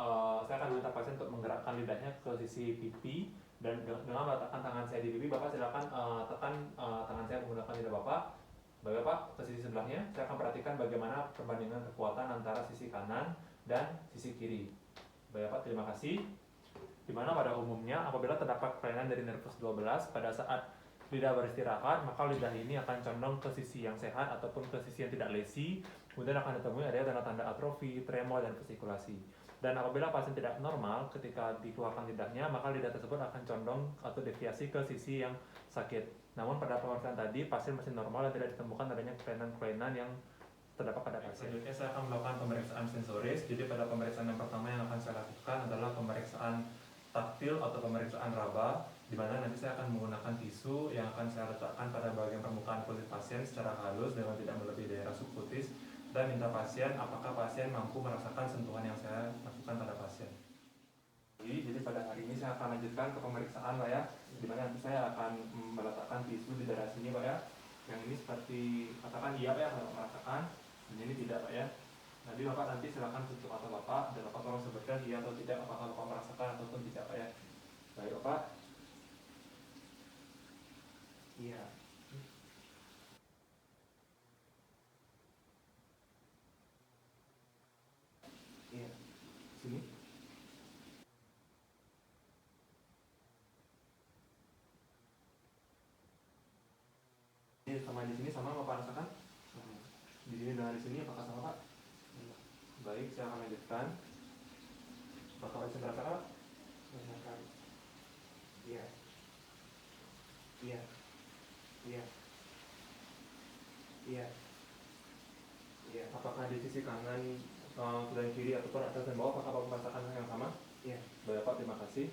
saya akan meminta pasien untuk menggerakkan lidahnya ke sisi pipi, dan dengan meletakkan tangan saya di pipi, Bapak silakan tekan tangan saya menggunakan lidah Bapak. Baik Pak, ke sisi sebelahnya, saya akan perhatikan bagaimana perbandingan kekuatan antara sisi kanan dan sisi kiri. Baik Pak, terima kasih. Dimana pada umumnya apabila terdapat kelainan dari nervus 12 pada saat lidah beristirahat, maka lidah ini akan condong ke sisi yang sehat ataupun ke sisi yang tidak lesi. Kemudian akan ditemui ada tanda-tanda atrofi, tremor, dan fasikulasi. Dan apabila pasien tidak normal ketika dikeluarkan lidahnya, maka lidah tersebut akan condong atau deviasi ke sisi yang sakit. Namun pada pemeriksaan tadi, pasien masih normal dan tidak ditemukan adanya kelainan-kelainan yang terdapat pada pasien. Selanjutnya saya akan melakukan pemeriksaan sensoris. Jadi pada pemeriksaan yang pertama yang akan saya lakukan adalah pemeriksaan taktil atau pemeriksaan raba, di mana nanti saya akan menggunakan tisu yang akan saya letakkan pada bagian permukaan kulit pasien secara halus dengan tidak melebihi daerah subkutis. dan minta pasien apakah pasien mampu merasakan sentuhan yang saya lakukan pada pasien. Jadi pada hari ini saya akan lanjutkan ke pemeriksaan Pak ya, dimana nanti saya akan meletakkan tisu di daerah sini Pak ya. Yang ini seperti katakan iya Pak ya kalau merasakan, dan ini tidak Pak ya. Nanti Bapak nanti silakan tutup mata Bapak dan Bapak tolong sebutkan iya atau tidak apakah Bapak merasakan ataupun tidak Pak ya. Baik Bapak. Iya. Iya. Sini. Ini sama di sini sama Bapak rasakan? Di sini dengan di sini apakah sama Pak? Baik, saya akan lanjutkan. Bapak bisa merasakan Pak? Merasakan. Iya. Iya. Iya. Iya. Iya. Apakah di sisi kanan, dan kiri ataupun atas dan bawah apakah Bapak merasakan hal yang sama? Iya. Baik Pak, terima kasih.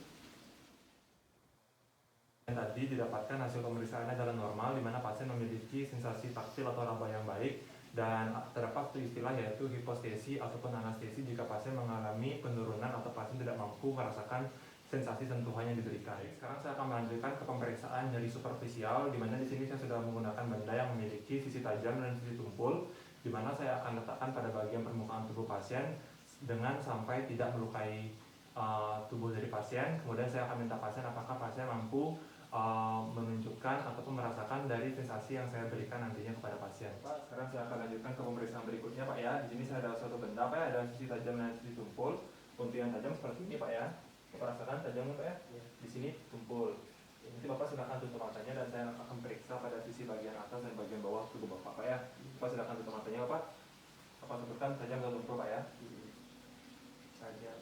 Dan tadi didapatkan hasil pemeriksaannya adalah normal, di mana pasien memiliki sensasi taktil atau raba yang baik, dan terdapat satu istilah yaitu hipostesi ataupun anestesi jika pasien mengalami penurunan atau pasien tidak mampu merasakan sensasi sentuhan yang diberikan. Sekarang saya akan melanjutkan ke pemeriksaan nyeri superficial, di mana di sini saya sudah menggunakan benda yang memiliki sisi tajam dan sisi tumpul, di mana saya akan letakkan pada bagian permukaan tubuh pasien dengan sampai tidak melukai tubuh dari pasien. Kemudian saya akan minta pasien apakah pasien mampu menunjukkan ataupun merasakan dari sensasi yang saya berikan nantinya kepada pasien. Pak, sekarang saya akan lanjutkan ke pemeriksaan berikutnya Pak ya. Di sini saya ada suatu benda Pak ya, ada sisi tajam dan sisi tumpul. Untuk yang tajam seperti ini Pak ya. Bapak rasakan tajamnya Pak ya? Iya. Di sini tumpul. Nanti Bapak silakan tutup matanya dan saya akan periksa pada sisi bagian atas dan bagian bawah tubuh Bapak Pak ya. Bapak silakan tutup matanya Bapak. Bapak sebutkan tajam atau tumpul Pak ya. Tajam.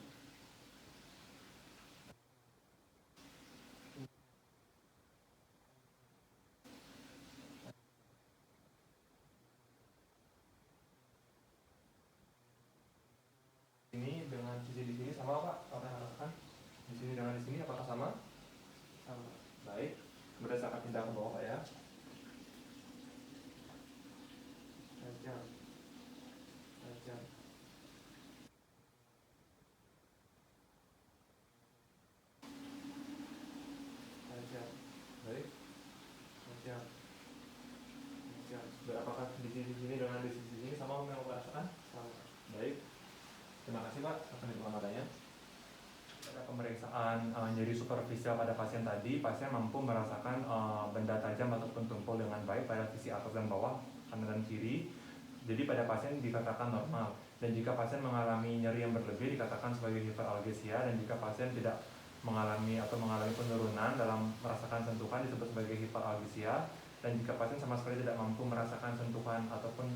Ini dengan sisi di sini sama Pak? Apa yang rasakan? Di sini dengan di sini apakah sama? Sama. Baik. Kemudian saya akan pindah ke bawah Pak ya. Tajam. Tajam. Tajam. Baik. Tajam. Tajam. Apakah di sisi sini dengan di sisi sini sama yang Bapak rasakan? Sama. Baik. Terima kasih Pak. Akan ditutup matanya. Pada pemeriksaan nyeri superficial pada pasien tadi, pasien mampu merasakan benda tajam ataupun tumpul dengan baik pada sisi atas dan bawah, kanan dan kiri. Jadi pada pasien dikatakan normal. Dan jika pasien mengalami nyeri yang berlebih dikatakan sebagai hiperalgesia, dan jika pasien tidak mengalami atau mengalami penurunan dalam merasakan sentuhan disebut sebagai hiperalgesia. Dan jika pasien sama sekali tidak mampu merasakan sentuhan ataupun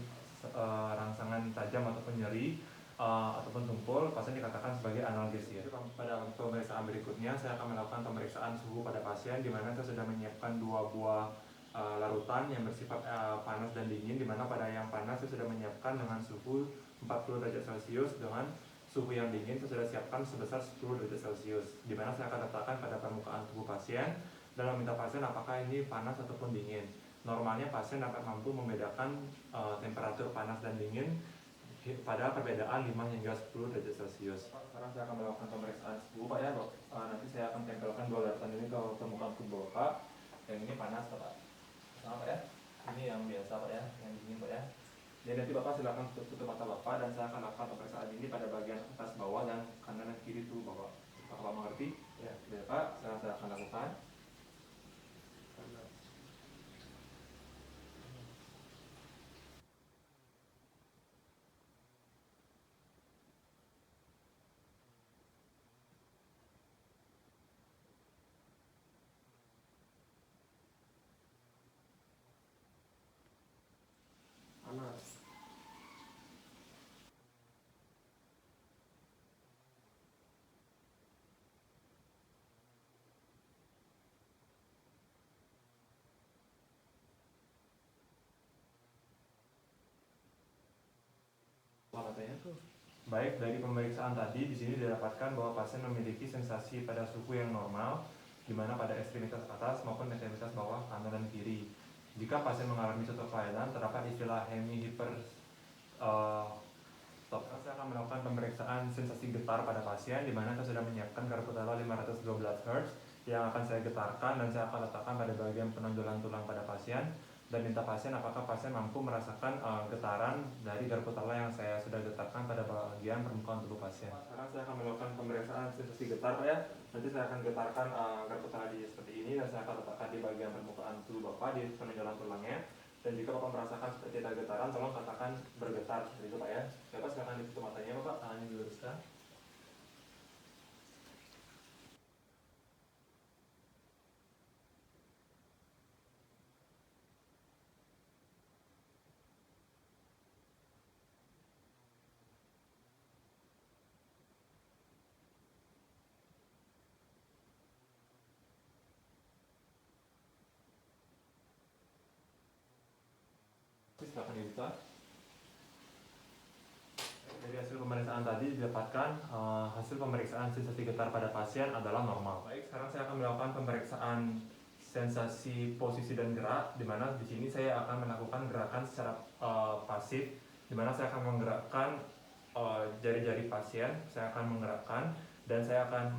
rangsangan tajam ataupun nyeri ataupun tumpul, pasien dikatakan sebagai analgesia. Pada pemeriksaan berikutnya saya akan melakukan pemeriksaan suhu pada pasien, di mana saya sudah menyiapkan 2 buah larutan yang bersifat panas dan dingin, di mana pada yang panas saya sudah menyiapkan dengan suhu 40 derajat Celcius, dengan suhu yang dingin saya sudah siapkan sebesar 10 derajat Celcius, di mana saya akan letakkan pada permukaan tubuh pasien dan meminta pasien apakah ini panas ataupun dingin. Normalnya pasien dapat mampu membedakan temperatur panas dan dingin pada perbedaan 5 hingga 10 derajat Celcius. Sekarang saya akan melakukan pemeriksaan suhu Pak ya. Nanti saya akan tempelkan 2 larutan ini ke permukaan tubuh Bapak. Yang ini panas Pak. Sama Pak ya. Ini yang biasa Pak ya, yang dingin Pak ya. Jadi nanti Bapak silakan tutup mata Bapak dan saya akan lakukan pemeriksaan ini pada bagian atas bawah dan kanan dan kiri tubuh Bapak. Apakah Bapak mengerti? Ya. Ya Pak, sekarang saya akan lakukan. Panas. Baik, dari pemeriksaan tadi di sini didapatkan bahwa pasien memiliki sensasi pada suhu yang normal, di mana pada ekstremitas atas maupun ekstremitas bawah kanan dan kiri. Jika pasien mengalami suatu kelainan, terdapat istilah Sekarang saya akan melakukan pemeriksaan sensasi getar pada pasien, di mana saya sudah menyiapkan garpu tala 512 Hz yang akan saya getarkan dan saya akan letakkan pada bagian penonjolan tulang pada pasien dan minta pasien apakah pasien mampu merasakan getaran dari garpu tala yang saya sudah getarkan pada bagian permukaan tubuh pasien. Sekarang saya akan melakukan pemeriksaan sensasi getar, Pak ya. Nanti saya akan getarkan garpu tala seperti ini dan saya akan letakkan di bagian permukaan tubuh Bapak di penonjolan tulangnya. Dan jika Bapak merasakan seperti ada getaran, tolong katakan bergetar seperti itu, Pak ya. Bapak silakan ditutup matanya, Bapak, tangannya diluruskan. Silakan dibuka. Dari hasil pemeriksaan tadi didapatkan hasil pemeriksaan sensasi getar pada pasien adalah normal. Baik, sekarang saya akan melakukan pemeriksaan sensasi posisi dan gerak, di mana di sini saya akan melakukan gerakan secara pasif, di mana saya akan menggerakkan jari-jari pasien, saya akan menggerakkan dan saya akan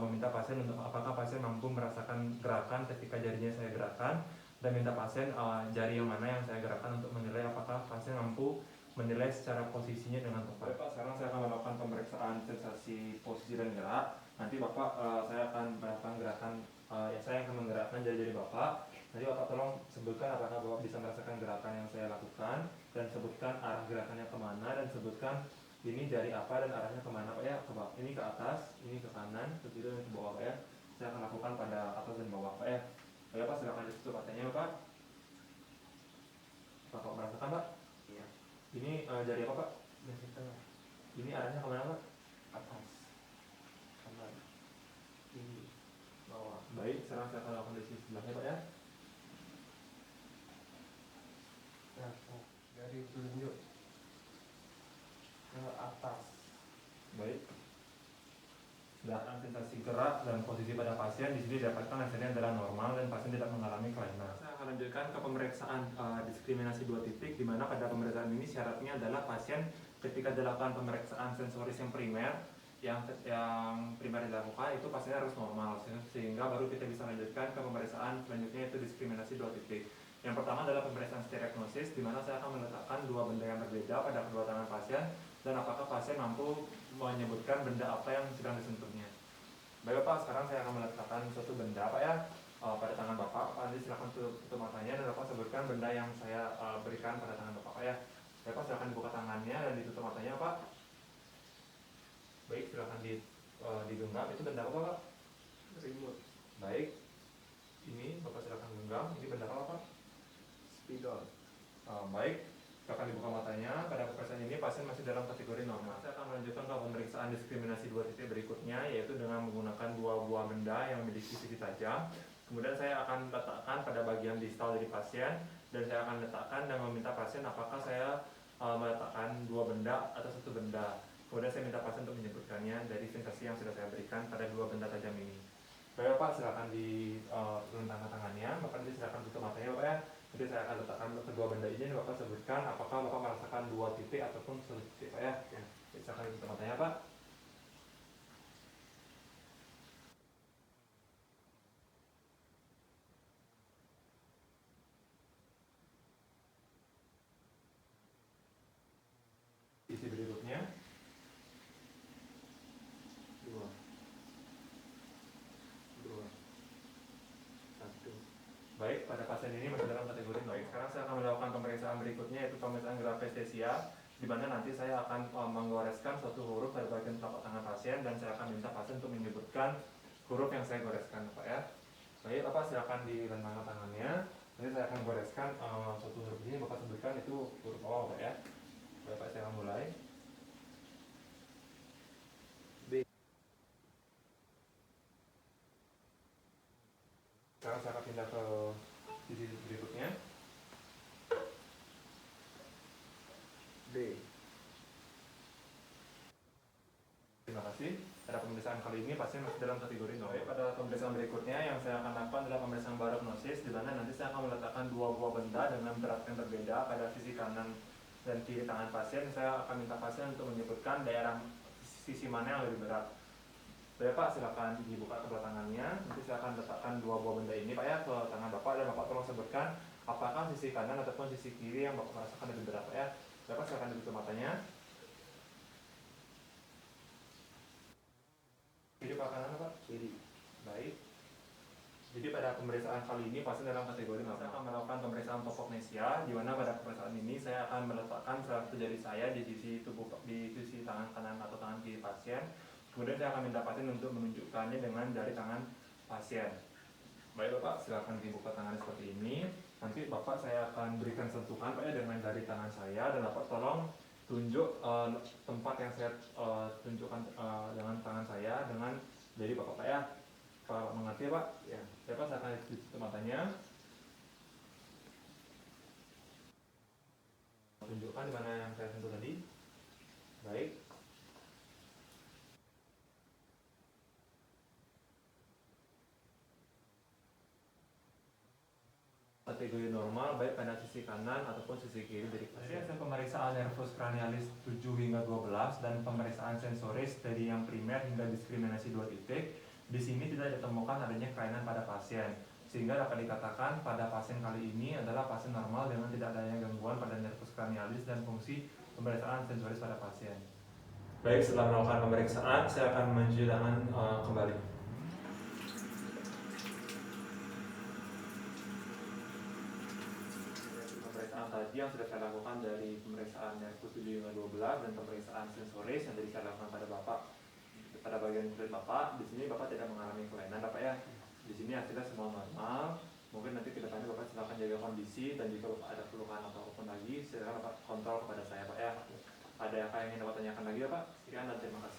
meminta pasien untuk apakah pasien mampu merasakan gerakan ketika jarinya saya gerakkan, dan minta pasien jari yang mana yang saya gerakkan untuk menilai apakah pasien mampu menilai secara posisinya dengan tepat. Bapak, sekarang saya akan melakukan pemeriksaan sensasi posisi dan gerak. Nanti Bapak, saya akan melakukan gerakan, saya akan menggerakkan jari-jari Bapak. Nanti Bapak tolong sebutkan apakah Bapak bisa merasakan gerakan yang saya lakukan, dan sebutkan arah gerakannya kemana, dan sebutkan ini jari apa dan arahnya kemana, Pak ya. Ke bawah, ini ke atas, ini ke kanan, ke kiri, dan ke bawah, Pak ya. Saya akan lakukan pada atas dan bawah, Pak ya. Pak, silakan ditutup matanya, Pak. Bapak merasakan, Pak? Iya. Ini jari apa, Pak? Dari tengah. Ini arahnya kemana, Pak? Atas. Kanan. Kiri. Bawah. Baik, sekarang saya akan lakukan di sisi sebelahnya, Pak ya. Nah, dari telunjuk ke atas. Baik. Data sensasi gerak dan posisi pada pasien di sini didapatkan hasilnya adalah normal dan pasien tidak mengalami kelainan. Saya akan lanjutkan ke pemeriksaan diskriminasi 2 titik, di mana pada pemeriksaan ini syaratnya adalah pasien ketika dilakukan pemeriksaan sensoris yang primer dilakukan itu pasiennya harus normal, sehingga baru kita bisa lanjutkan ke pemeriksaan selanjutnya, itu diskriminasi 2 titik. Yang pertama adalah pemeriksaan stereognosis, di mana saya akan meletakkan 2 benda yang berbeda pada kedua tangan pasien dan apakah pasien mampu menyebutkan benda apa yang sedang disentuhnya. Baik Bapak, sekarang saya akan meletakkan suatu benda, Pak ya, pada tangan Bapak. Nanti silakan tutup matanya dan Bapak sebutkan benda yang saya berikan pada tangan Bapak, Pak ya. Bapak silakan dibuka tangannya dan ditutup matanya, Pak. Baik, silakan digenggam. Itu benda apa, Pak? Remote. Baik. Ini Bapak silakan genggam. Ini benda apa, Pak? Spidol. Baik. Silakan dibuka matanya. Pada pemeriksaan ini pasien masih dalam kategori normal. Saya akan melanjutkan ke pemeriksaan diskriminasi 2 titik berikutnya, yaitu dengan menggunakan 2 buah benda yang memiliki sisi tajam. Kemudian saya akan letakkan pada bagian distal dari pasien, dan saya akan letakkan dan meminta pasien apakah saya meletakkan 2 benda atau 1 benda. Kemudian saya minta pasien untuk menyebutkannya dari sensasi yang sudah saya berikan pada 2 benda tajam ini. Baik Pak, silakan dilentangkan tangannya. Bapak nanti silakan tutup matanya, Bapak ya. Nanti saya akan letakkan kedua benda ini dan Bapak sebutkan apakah Bapak merasakan 2 titik ataupun 1 titik, Pak ya. Silakan tutup matanya, Pak. Isi berikutnya. 2 1. Baik, pada pasien ini masih dalam kategori baik. Sekarang saya akan melakukan pemeriksaan berikutnya, yaitu pemeriksaan grafestesia, di mana nanti saya akan menggoreskan suatu huruf pada bagian telapak tangan pasien dan saya akan minta pasien untuk menyebutkan huruf yang saya goreskan, Pak ya. Baik, Bapak silakan dilentangkan tangannya. Nanti saya akan goreskan suatu huruf ini, Bapak sebutkan itu huruf O, Pak ya. Bapak saya akan mulai. B. Sekarang saya akan pindah ke sisi berikutnya. D. Terima kasih. Pada pemeriksaan kali ini pasien masih dalam kategori normal. Pada pemeriksaan berikutnya yang saya akan lakukan adalah pemeriksaan barognosis, di mana nanti saya akan meletakkan 2 buah benda dengan berat yang berbeda pada sisi kanan dan kiri tangan pasien. Saya akan minta pasien untuk menyebutkan daerah sisi mana yang lebih berat. Baik Pak, silakan dibuka kedua tangannya. Nanti saya akan letakkan dua buah benda ini Pak ya ke tangan Bapak, dan Bapak tolong sebutkan apakah sisi kanan ataupun sisi kiri yang Bapak merasakan lebih berat Pak ya. Bapak silakan dibuka matanya. Kiri Pak, kanan Pak? Kiri. Baik. Jadi pada pemeriksaan kali ini pasien dalam kategori saya akan melakukan pemeriksaan topognesia, di mana pada pemeriksaan ini saya akan meletakkan salah satu jari saya di sisi tubuh, di sisi tangan kanan atau tangan kiri pasien. Kemudian saya akan minta pasien untuk menunjukkannya dengan jari tangan pasien. Baik Bapak, silakan dibuka tangan seperti ini. Nanti Bapak saya akan berikan sentuhan Pak ya dengan jari tangan saya, dan Bapak tolong tunjuk tempat yang saya tunjukkan dengan tangan saya dengan jari Bapak Pak ya. Pak mengerti Pak? Ya. Bapak saya akan tutup matanya. Tunjukkan di mana yang saya sentuh tadi. Baik. Kategori normal baik pada sisi kanan ataupun sisi kiri dari pasien. Hasil pemeriksaan nervus cranialis 7 hingga 12 dan pemeriksaan sensoris dari yang primer hingga diskriminasi 2 titik. Di sini tidak ditemukan adanya kelainan pada pasien, sehingga dapat dikatakan pada pasien kali ini adalah pasien normal dengan tidak adanya gangguan pada nervus cranialis dan fungsi pemeriksaan sensoris pada pasien. Baik, setelah melakukan pemeriksaan, saya akan mencuci tangan kembali. Pemeriksaan tadi yang sudah saya lakukan dari pemeriksaan nervus 7 hingga 12 dan pemeriksaan sensoris yang tadi saya lakukan pada Bapak, pada bagian kulit Bapak. Di sini Bapak tidak mengalami kelainan Bapak ya. Di sini hasilnya semua normal. Mungkin nanti kedepannya Bapak silakan jaga kondisi, dan jika Bapak ada keluhan atau apapun lagi, silakan Bapak kontrol kepada saya Pak ya. Ada apa yang ingin Bapak tanyakan lagi ya Pak? Sekian dan terima kasih.